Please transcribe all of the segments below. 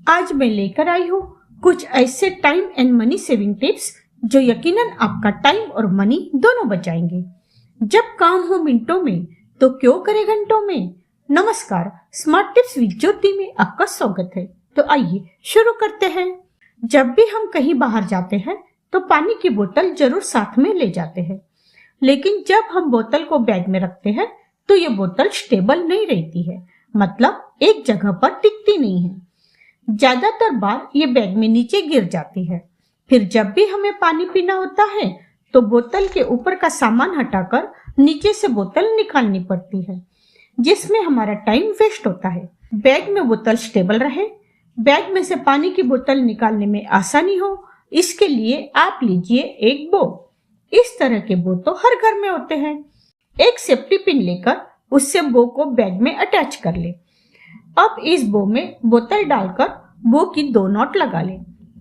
आज मैं लेकर आई हूँ कुछ ऐसे time and money saving tips जो यकीनन आपका टाइम और मनी दोनों बचाएंगे। जब काम हो मिनटों में तो क्यों करे घंटों में। नमस्कार, स्मार्ट टिप्स विद ज्योति में आपका स्वागत है। तो आइए शुरू करते हैं। जब भी हम कहीं बाहर जाते हैं तो पानी की बोतल जरूर साथ में ले जाते हैं, लेकिन जब हम बोतल को बैग में रखते हैं तो ये बोतल स्टेबल नहीं रहती है, मतलब एक जगह पर टिकती नहीं है। ज्यादातर बार ये बैग में नीचे गिर जाती है। फिर जब भी हमें पानी पीना होता है तो बोतल के ऊपर का सामान हटाकर नीचे से बोतल निकालनी पड़ती है, जिसमें हमारा टाइम वेस्ट होता है। बैग में बोतल स्टेबल रहे, बैग में से पानी की बोतल निकालने में आसानी हो, इसके लिए आप लीजिए एक बो। इस तरह के बो तो हर घर में होते हैं। एक सेफ्टी पिन लेकर उससे बो को बैग में अटैच कर ले। अब इस बो में बोतल डालकर बो की 2 नॉट लगा ले।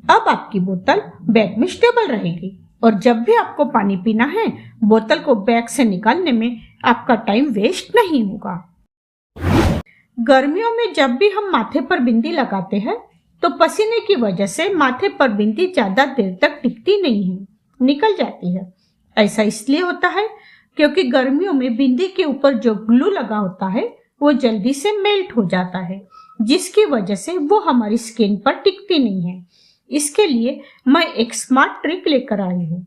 अब आपकी बोतल बैग में स्टेबल रहेगी और जब भी आपको पानी पीना है बोतल को बैग से निकालने में आपका टाइम वेस्ट नहीं होगा। गर्मियों में जब भी हम माथे पर बिंदी लगाते हैं तो पसीने की वजह से माथे पर बिंदी ज्यादा देर तक टिकती नहीं है, निकल जाती है। ऐसा इसलिए होता है क्योंकि गर्मियों में बिंदी के ऊपर जो ग्लू लगा होता है वो जल्दी से मेल्ट हो जाता है, जिसकी वजह से वो हमारी स्किन पर टिकती नहीं है। इसके लिए मैं एक स्मार्ट ट्रिक लेकर आई हूँ।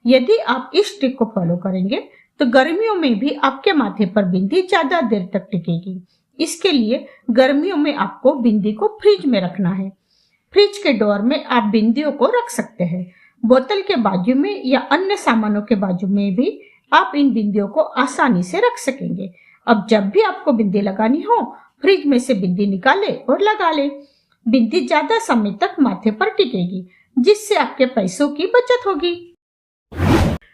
यदि आप इस ट्रिक को फॉलो करेंगे तो गर्मियों में भी आपके माथे पर बिंदी ज्यादा देर तक टिकेगी। इसके लिए गर्मियों में आपको बिंदी को फ्रिज में रखना है। फ्रिज के डोर में आप बिंदियों को रख सकते हैं। बोतल के बाजू में या अन्य सामानों के बाजू में भी आप इन बिंदियों को आसानी से रख सकेंगे। अब जब भी आपको बिंदी लगानी हो, फ्रिज में से बिंदी निकाले और लगा ले। बिंदी ज्यादा समय तक माथे पर टिकेगी, जिससे आपके पैसों की बचत होगी।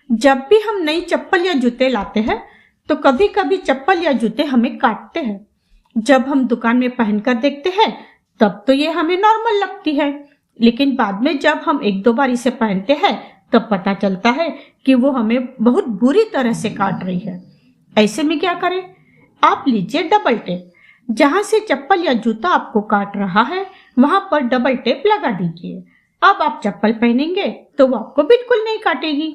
जब भी हम नई चप्पल या जूते लाते हैं तो कभी कभी चप्पल या जूते हमें काटते हैं। जब हम दुकान में पहनकर देखते हैं तब तो ये हमें नॉर्मल लगती है, लेकिन बाद में जब हम 1-2 बार इसे पहनते हैं तब पता चलता है कि वो हमें बहुत बुरी तरह से काट रही है। ऐसे में क्या करें? आप लीजिए डबल टेप। जहां से चप्पल या जूता आपको काट रहा है वहां पर डबल टेप लगा दीजिए। अब आप चप्पल पहनेंगे तो वो आपको बिल्कुल नहीं काटेगी।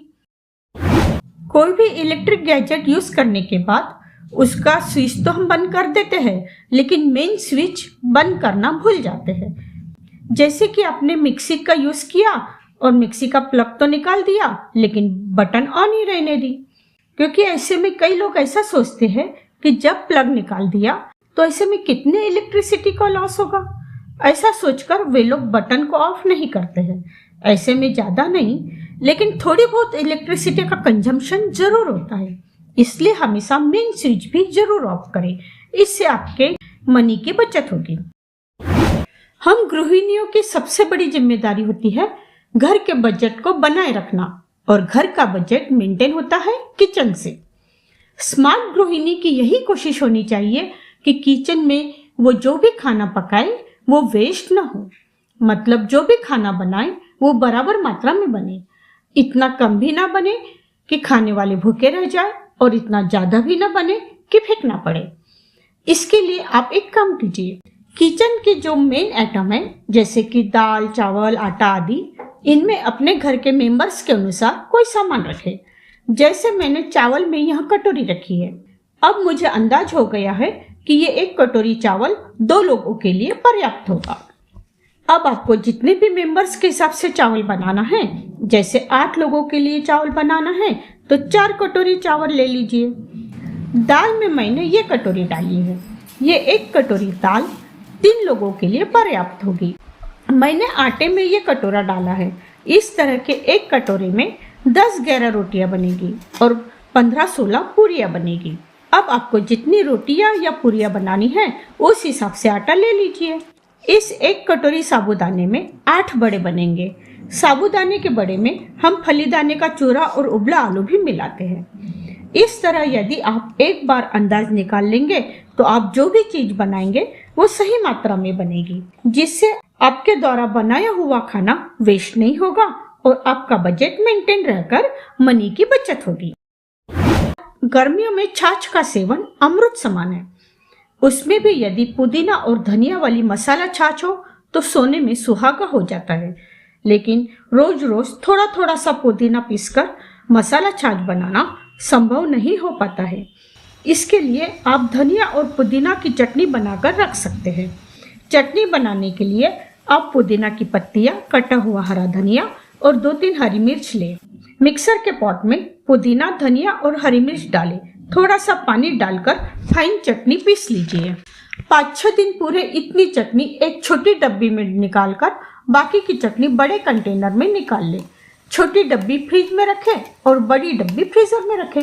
कोई भी इलेक्ट्रिक गैजेट यूज करने के बाद उसका स्विच तो हम बंद कर देते हैं, लेकिन मेन स्विच बंद करना भूल जाते हैं। जैसे कि आपने मिक्सी का यूज किया और मिक्सी का प्लग तो निकाल दिया, लेकिन बटन ऑन ही रहने दी। क्योंकि ऐसे में कई लोग ऐसा सोचते हैं कि जब प्लग निकाल दिया तो ऐसे में कितने इलेक्ट्रिसिटी का लॉस होगा। ऐसा सोचकर वे लोग बटन को ऑफ नहीं करते हैं। ऐसे में ज्यादा नहीं, लेकिन थोड़ी बहुत इलेक्ट्रिसिटी का कंजम्पशन जरूर होता है, इसलिए हमेशा मेन स्विच भी जरूर ऑफ करें। इससे आपके मनी की बचत होगी। हम गृहिणियों की सबसे बड़ी जिम्मेदारी होती है घर के बजट को बनाए रखना, और घर का बजट मेंटेन होता है किचन से। स्मार्ट गृहिणी की यही कोशिश होनी चाहिए कि किचन में वो जो भी खाना पकाए वो वेस्ट ना हो, मतलब जो भी खाना बनाए वो बराबर मात्रा में बने। इतना कम भी ना बने कि खाने वाले भूखे रह जाए और इतना ज्यादा भी ना बने कि फेंकना पड़े। इसके लिए आप एक काम कीजिए, किचन के जो मेन आइटम है जैसे कि दाल, चावल, आटा आदि, इनमें अपने घर के मेंबर्स के अनुसार कोई सामान रखें। जैसे मैंने चावल में यहाँ कटोरी रखी है। अब मुझे अंदाज हो गया है कि ये 1 कटोरी चावल 2 लोगों के लिए पर्याप्त होगा। अब आपको जितने भी मेंबर्स के हिसाब से चावल बनाना है, जैसे 8 लोगों के लिए चावल बनाना है तो 4 कटोरी चावल ले लीजिए। दाल में मैंने ये कटोरी डाली है। ये 1 कटोरी दाल 3 लोगों के लिए पर्याप्त होगी। मैंने आटे में ये कटोरा डाला है। इस तरह के 1 कटोरे में 10-11 रोटियां बनेगी और 15-16 पूरियां बनेगी। अब आपको जितनी रोटियां या पूरियां बनानी है उस हिसाब से आटा ले लीजिए। इस 1 कटोरी साबूदाने में 8 बड़े बनेंगे। साबूदाने के बड़े में हम फलीदाने का चूरा और उबला आलू भी मिलाते हैं। इस तरह यदि आप एक बार अंदाज निकाल लेंगे तो आप जो भी चीज बनाएंगे वो सही मात्रा में बनेगी, जिससे आपके द्वारा बनाया हुआ खाना वेस्ट नहीं होगा और आपका बजट मेंटेन रहकर मनी की बचत होगी। गर्मियों में छाछ का सेवन अमृत समान है। उसमें भी यदि पुदीना और धनिया वाली मसाला छाछ हो तो सोने में सुहागा हो जाता है। लेकिन रोज रोज थोड़ा थोड़ा सा पुदीना पीसकर मसाला छाछ बनाना संभव नहीं हो पाता है। इसके लिए आप धनिया और पुदीना की चटनी बनाकर रख सकते हैं। चटनी बनाने के लिए आप पुदीना की पत्तियां, कटा हुआ हरा धनिया और 2-3 हरी मिर्च लें। मिक्सर के पॉट में पुदीना, धनिया और हरी मिर्च डालें। थोड़ा सा पानी डालकर फाइन चटनी पीस लीजिए। 5-6 दिन पूरे इतनी चटनी एक छोटी डब्बी में निकालकर बाकी की चटनी बड़े कंटेनर में निकाल लें। छोटी डब्बी फ्रिज में रखें और बड़ी डब्बी फ्रीजर में रखें।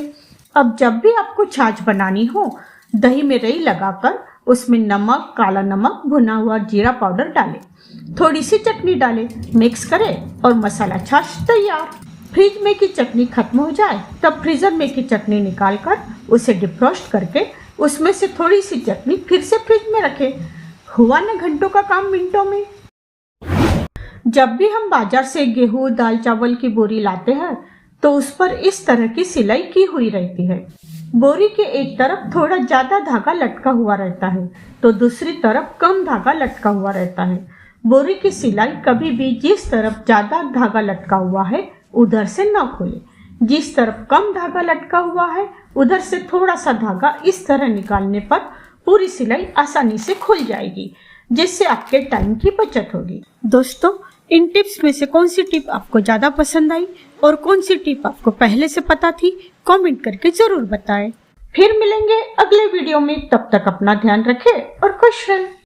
अब जब भी आपको छाछ बनानी हो, दही में रई लगाकर उसमें नमक, काला नमक, भुना हुआ जीरा पाउडर डालें। थोड़ी सी चटनी डालें, मिक्स करें और मसाला छाछ तैयार। फ्रिज में की चटनी खत्म हो जाए तब फ्रीजर में की चटनी निकालकर उसे डिफ्रॉस्ट करके उसमें से थोड़ी सी चटनी फिर से फ्रिज में रखें। हुआ न घंटों का काम मिनटों में। जब भी हम बाजार से गेहूं, दाल, चावल की बोरी लाते हैं तो उस पर इस तरह की सिलाई की हुई रहती है। बोरी के एक तरफ थोड़ा ज्यादा धागा लटका हुआ रहता है तो दूसरी तरफ कम धागा लटका हुआ रहता है। बोरी की सिलाई कभी भी जिस तरफ ज्यादा धागा लटका हुआ है उधर से न खोले। जिस तरफ कम धागा लटका हुआ है उधर से थोड़ा सा धागा इस तरह निकालने पर पूरी सिलाई आसानी से खुल जाएगी, जिससे आपके टाइम की बचत होगी। दोस्तों, इन टिप्स में से कौन सी टिप आपको ज्यादा पसंद आई और कौन सी टिप आपको पहले से पता थी, कमेंट करके जरूर बताएं। फिर मिलेंगे अगले वीडियो में। तब तक अपना ध्यान रखें और खुश रहें।